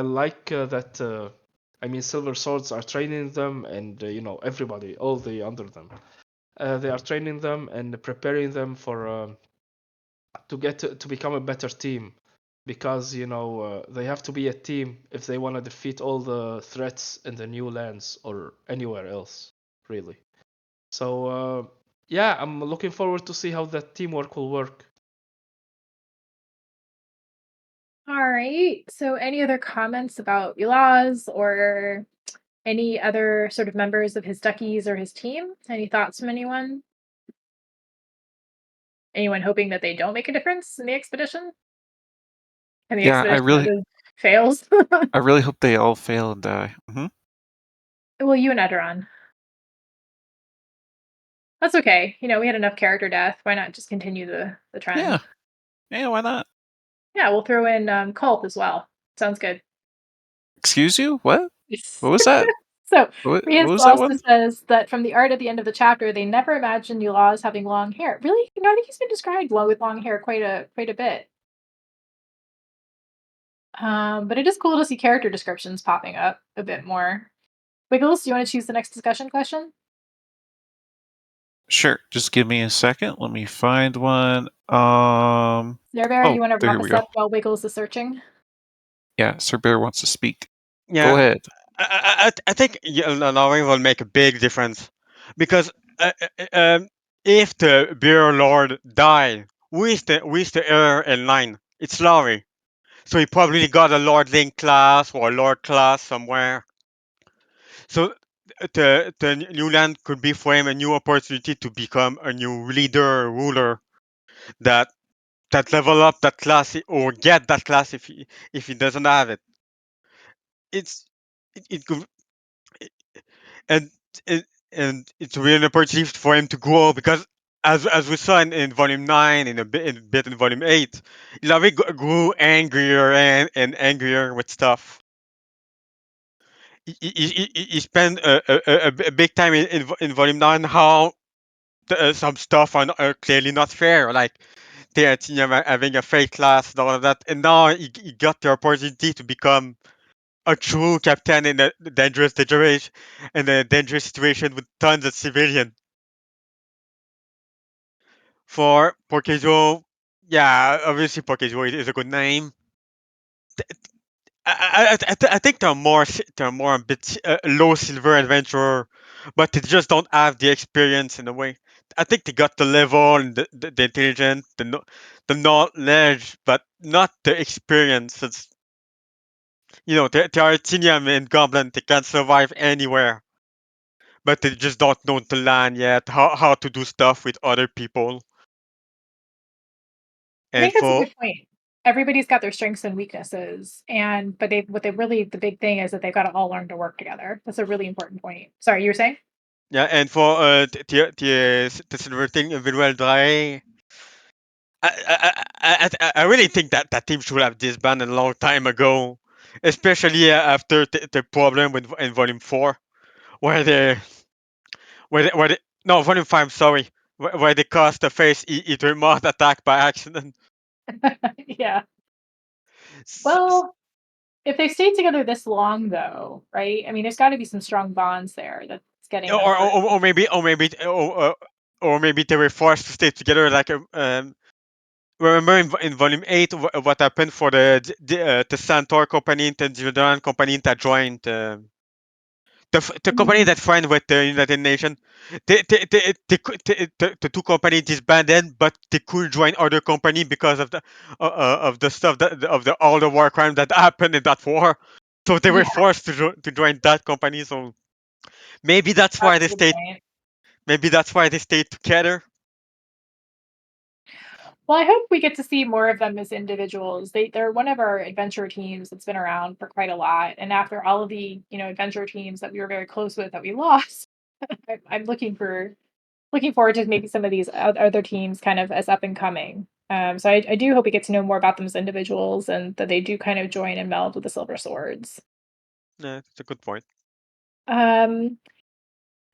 like that. I mean, Silver Swords are training them, and everybody, all the under them, they are training them and preparing them for to become a better team, because they have to be a team if they want to defeat all the threats in the new lands or anywhere else, really. So yeah, I'm looking forward to see how that teamwork will work. All right. So, any other comments about Ylawes or Any other sort of members of his duckies or his team? Any thoughts from anyone? Anyone hoping that they don't make a difference in the expedition? And the Yeah, expedition fails? I really hope they all fail and die. Well, you and Edoron. That's okay. We had enough character death. Why not just continue the trend? Yeah, why not? Yeah, we'll throw in Cult as well. Sounds good. Excuse you? What? What was that? So, What Rias was that also one? says that from the art at the end of the chapter, they never imagined Ylawes having long hair. Really? I think he's been described with long hair quite a bit. But it is cool to see character descriptions popping up a bit more. Wiggles, do you want to choose the next discussion question? Sure. Just give me a second. Let me find one. Zerbear, you want to here wrap we us go. up while Wiggles is searching? Yeah, Sir Bear wants to speak. Yeah, Go ahead. I think allowing will make a big difference because if the beer lord die, who is the heir in line? It's Lowry, so he probably got a lordling class or a lord class somewhere. So the new land could be for him a new opportunity to become a new leader, ruler that level up that class or get that class if he doesn't have it. It could and it, and it's really an opportunity for him to grow because as we saw in volume 9 in a bit in volume 8, Ilavi grew angrier and angrier with stuff. He spent a big time in volume 9 how some stuff are clearly not fair, like TNT having a fake class and all of that, and now he got the opportunity to become a true captain in a dangerous situation, with tons of civilians. For Pokejo, yeah, obviously Pokejo is a good name. I think they're more a bit low silver adventurer, but they just don't have the experience in a way. I think they got the level and the intelligence, the knowledge, but not the experience. It's, they are Tinium and Goblin. They can survive anywhere, but they just don't know the land yet, how to do stuff with other people. I And think that's a for good point. Everybody's got their strengths and weaknesses, but the big thing is that they've got to all learn to work together. That's a really important point. Sorry, you were saying? yeah, and for the silver thing, Vuliel Drae, I really think that team should have disbanded a long time ago, especially after the problem with in Volume 4, where where they no Volume 5, sorry, where they caused the face eater mod attack by accident. Yeah. S- s- Well, if they've stayed together this long, though, right? I mean, there's got to be some strong bonds there that's getting them through. or maybe they were forced to stay together like remember in volume 8 what happened for the Santor company, the Jordan company that joined the company Mhm. that signed with the United Nations. The two companies disbanded, but they could join other company because of the stuff of all the war crime that happened in that war. So they were Yeah, forced to join that company. So maybe that's why that's they a good stayed. point. Maybe that's why they stayed together. Well, I hope we get to see more of them as individuals. They're one of our adventure teams that's been around for quite a lot. And after all of the adventure teams that we were very close with that we lost, I'm looking forward to maybe some of these other teams kind of as up and coming. So I do hope we get to know more about them as individuals and that they do kind of join and meld with the Silver Swords. Yeah, that's a good point. Um,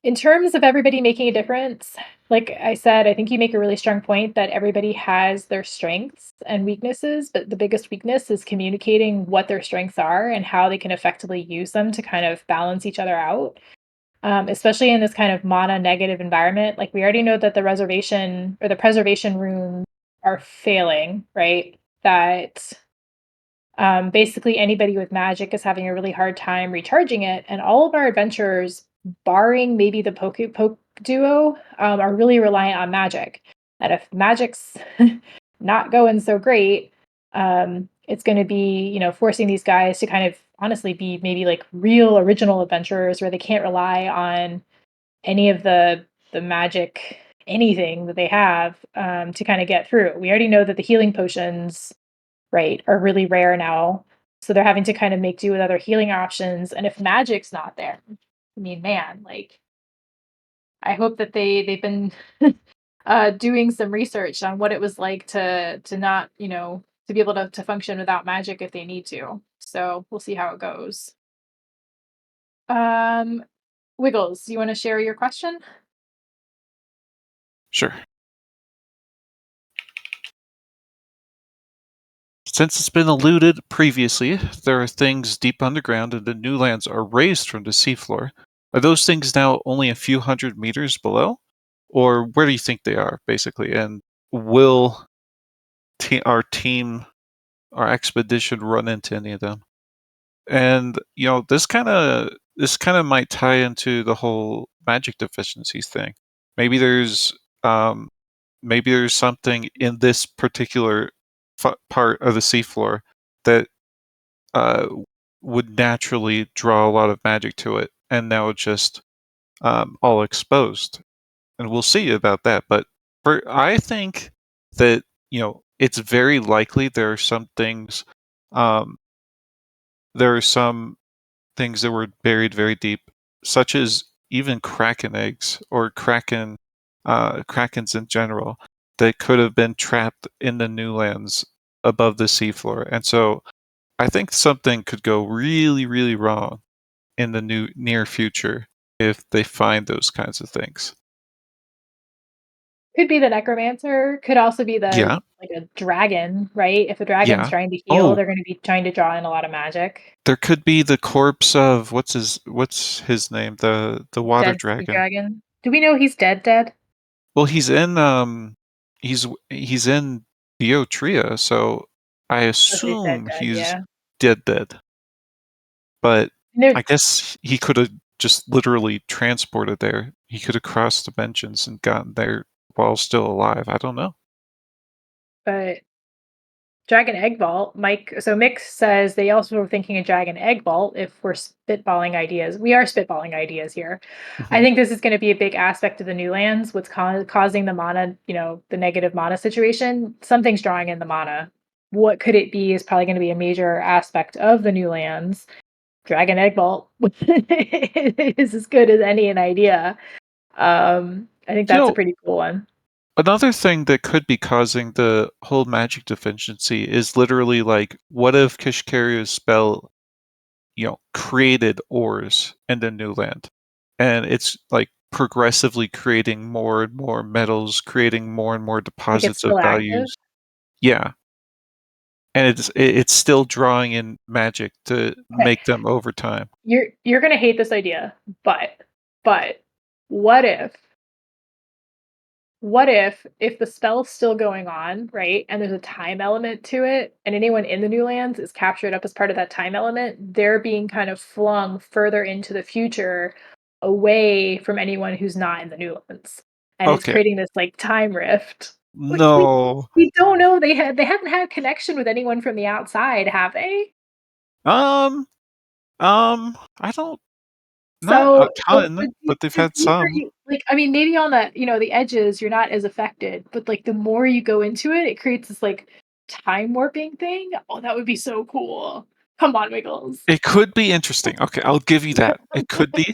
in terms of everybody making a difference, like I said, I think you make a really strong point that everybody has their strengths and weaknesses, but the biggest weakness is communicating what their strengths are and how they can effectively use them to kind of balance each other out. Especially in this kind of mana negative environment. Like we already know that the reservation or the preservation rooms are failing, right? That basically anybody with magic is having a really hard time recharging it, and all of our adventurers, barring maybe the poke duo, are really reliant on magic. And if magic's not going so great, it's going to be forcing these guys to kind of honestly be maybe like real original adventurers where they can't rely on any of the magic anything that they have to kind of get through. We already know that the healing potions, right, are really rare now. So they're having to kind of make do with other healing options. And if magic's not there, I mean, man, like I hope that they've been doing some research on what it was like to not, to be able to function without magic if they need to. So we'll see how it goes. Um, Wiggles, you want to share your question? Sure. Since it's been alluded previously, there are things deep underground and the new lands are raised from the seafloor. Are those things now only a few hundred meters below? Or where do you think they are, basically? And will our expedition run into any of them? And, this kind of might tie into the whole magic deficiencies thing. Maybe there's um, maybe there's something in this particular part of the seafloor that uh, would naturally draw a lot of magic to it, and now it's just all exposed. And we'll see about that. But I think that it's very likely there are some things. Um, there are some things that were buried very deep, such as even kraken eggs or krakens in general, that could have been trapped in the new lands above the seafloor. And so I think something could go really, really wrong in the near future if they find those kinds of things. Could be the necromancer, could also be Yeah, like a dragon, right? If a dragon's yeah. trying to heal, Oh, they're going to be trying to draw in a lot of magic. there could be the corpse of what's his name? The water Dead sea dragon. dragon. Do we know he's dead? Well, he's in Biotria, so I Okay, assume dead, he's yeah. dead. But And there's I guess he could have just literally transported there. He could have crossed dimensions and gotten there while still alive. I don't know. but Dragon Egg Vault, Mick says they also were thinking a Dragon Egg Vault if we're spitballing ideas. We are spitballing ideas here. I Mhm. think this is going to be a big aspect of the new lands. What's causing the mana, the negative mana situation? Something's drawing in the mana. What could it be is probably going to be a major aspect of the new lands. Dragon Egg Vault is as good as any an idea. I think You that's a know, pretty cool one. another thing that could be causing the whole magic deficiency is literally like, what if Kishkaria's spell created ores in the new land, and it's like progressively creating more and more metals, creating more and more Like it's deposits of still active. values. Yeah, and it's still drawing in magic to Okay. make them over time. You're gonna hate this idea, but what if the spell's still going on, right? And there's a time element to it, and anyone in the new lands is captured up as part of that time element, they're being kind of flung further into the future away from anyone who's not in the new lands. And it's Okay, creating this like time rift. Which no, we don't know. They haven't had connection with anyone from the outside, have they? um, I don't, not a So, ton, but but they've the had deeper some. you like, I mean, maybe on the, the edges, you're not as affected, but, like, the more you go into it, it creates this, like, time warping thing. Oh, that would be so cool. Come on, Wiggles. It could be interesting. Okay, I'll give you that. It could be,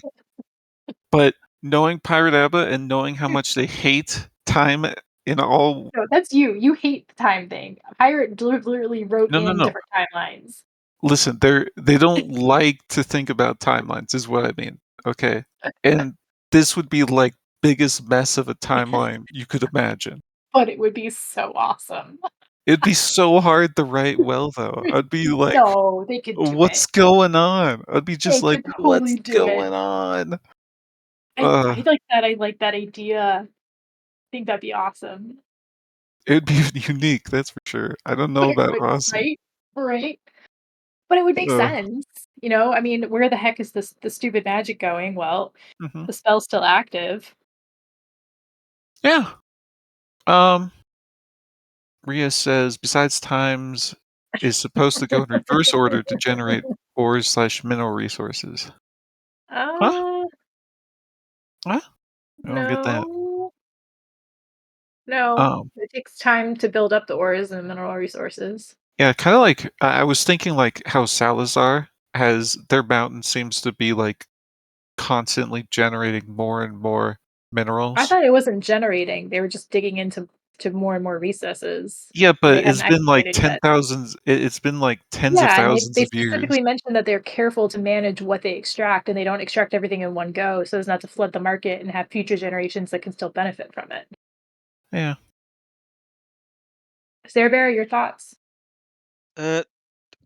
but knowing Pirate Abba and knowing how much they hate time in all. No, that's you. You hate the time thing. Pirate literally wrote No, no, in no. different timelines. Listen, they don't like to think about timelines, is what I mean. Okay, and this would be like biggest mess of a timeline you could imagine. But it would be so awesome. It'd be so hard to write well, though. I'd be like, No, they could do "What's it. going on?" I'd be just They like, could "What's totally do it. going on?" I like that. I like that idea. I think that'd be awesome. It'd be unique, that's for sure. I don't know about awesome. Right? Right? But it would make Uh, sense, I mean, where the heck is this the stupid magic going? Well, mhm. the spell's still active. Yeah. Um, Ria says, besides times is supposed to go in reverse order to generate ores/mineral resources. Huh? I don't get that. No. It takes time to build up the ores and mineral resources. Yeah, kind of like I was thinking, like how Salazar has their mountain seems to be like constantly generating more and more I minerals. thought it wasn't generating. They were just digging into more and more recesses. Yeah, They but hadn't it's been like excavated yet. it's been like tens of Yeah, and thousands they of years. specifically mentioned that they're careful to manage what they extract, and they don't extract everything in one go, so as not to flood the market and have future generations that can still benefit from it. Yeah. Sarah Bear, your thoughts? To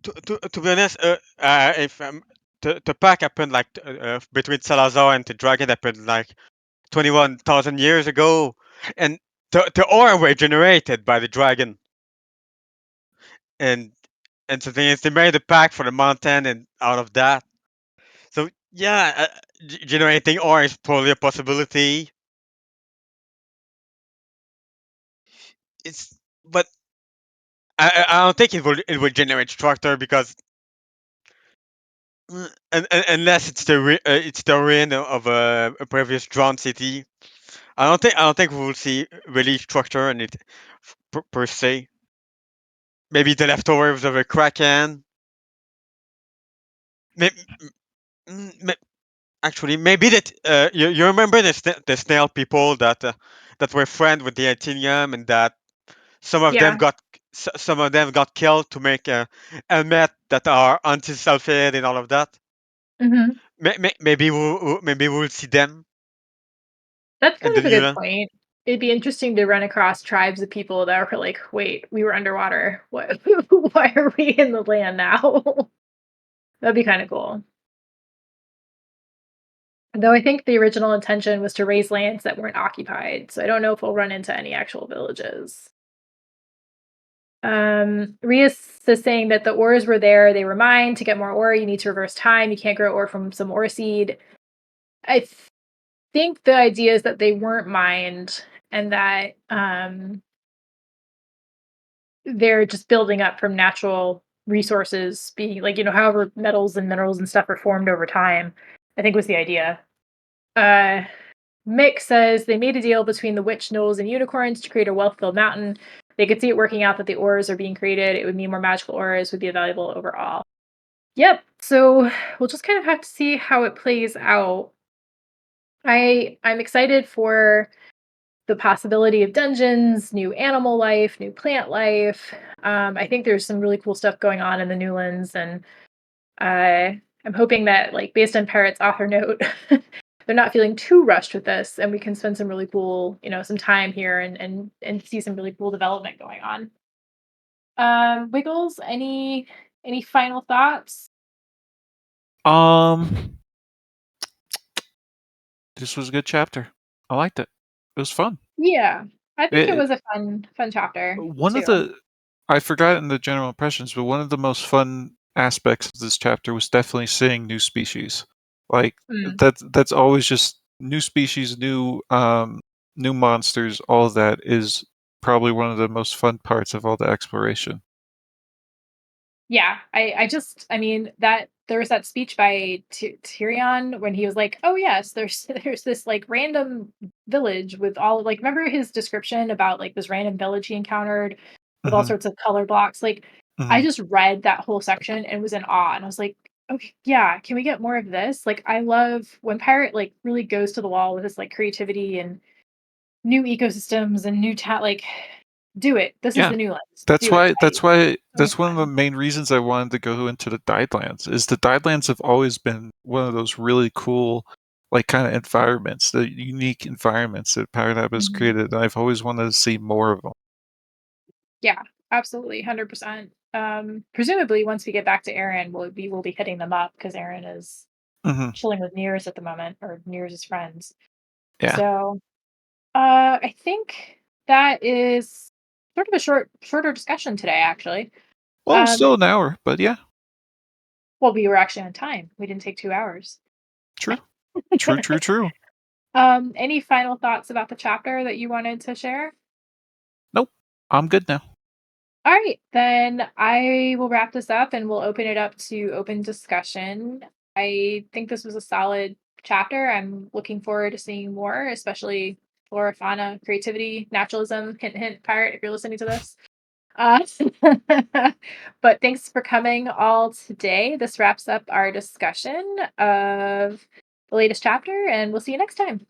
be honest, if the pack happened like between Salazar and the dragon happened like 21,000 years ago, and the ore were generated by the dragon, and so they made a pack for the mountain, and out of that, so yeah, generating ore is probably a possibility. It's but I don't think it will generate structure because unless it's the ruin of a previous drowned city. I don't think we will see really structure in it per se. Maybe the leftovers of a kraken. Maybe, actually, maybe that you remember the snail people that were friends with the Athenium, and that Yeah. some of them got killed to make helmet that are anti-sulfate and all of that. Mhm. Maybe we'll see them That's in kind the of a new good land. point. It'd be interesting to run across tribes of people that were like, "Wait, we were underwater. What why are we in the land now?" That'd be kinda cool. Though I think the original intention was to raise lands that weren't occupied, so I don't know if we'll run into any actual villages. Rias is saying that the ores were there, they were mined. To get more ore, you need to reverse time. You can't grow ore from some ore seed. I think the idea is that they weren't mined and that they're just building up from natural resources being like, however metals and minerals and stuff are formed over time, I think was the idea. Uh Mick says they made a deal between the witch, gnolls, and unicorns to create a wealth-filled mountain. They could see it working out that the ores are being created. It would mean more magical ores would be valuable overall. Yep. So we'll just kind of have to see how it plays out. I'm excited for the possibility of dungeons, new animal life, new plant life. I think there's some really cool stuff going on in the Newlands, and I'm hoping that, like, based on Parrot's author note, they're not feeling too rushed with this, and we can spend some really cool, some time here and see some really cool development going on. Wiggles, any final thoughts? Um, this was a good chapter. I liked it. It was fun. Yeah, I think it It, was a fun chapter one of too. I forgot in the general impressions, but one of the most fun aspects of this chapter was definitely seeing new species. Like Mm, that's always just new species, new monsters. All of that is probably one of the most fun parts of all the exploration. yeah, I mean that there was that speech by Tyrion when he was like, "Oh yes, there's there's this like random village with all like remember his description about like this random village he encountered with all Hmm. sorts of color blocks." Like I Hmm. just read that whole section and was in awe, and I was like, "Okay, yeah, can we get more of this?" Like I love when Pirate like really goes to the wall with his like creativity and new ecosystems and new like do it. This is Yeah, the new lens. Do it. I'm that's one of the fun. main reasons I wanted to go into the Tidelands. Is the Tidelands have always been one of those really cool, like kind of environments, the unique environments that Paradigm has Mhm. created. And I've always wanted to see more of them. Yeah, absolutely, 100%. Presumably, once we get back to Aaron, we'll be hitting them up because Aaron is Hmm. chilling with Nears at the moment, or Nears' friends. Yeah. So, I think that is sort of a shorter discussion today, actually. Well, Um, still an hour, but yeah, well, we were actually on time. We didn't take 2 hours. true, true, true, true. Any final thoughts about the chapter that you wanted to share? Nope, I'm good now. All right, then I will wrap this up and we'll open it up to open discussion. I think this was a solid chapter. I'm looking forward to seeing more, especially flora, fauna, creativity, naturalism, hint, hint, pirate, if you're listening to this. Uh, but thanks for coming all today. This wraps up our discussion of the latest chapter, and we'll see you next time.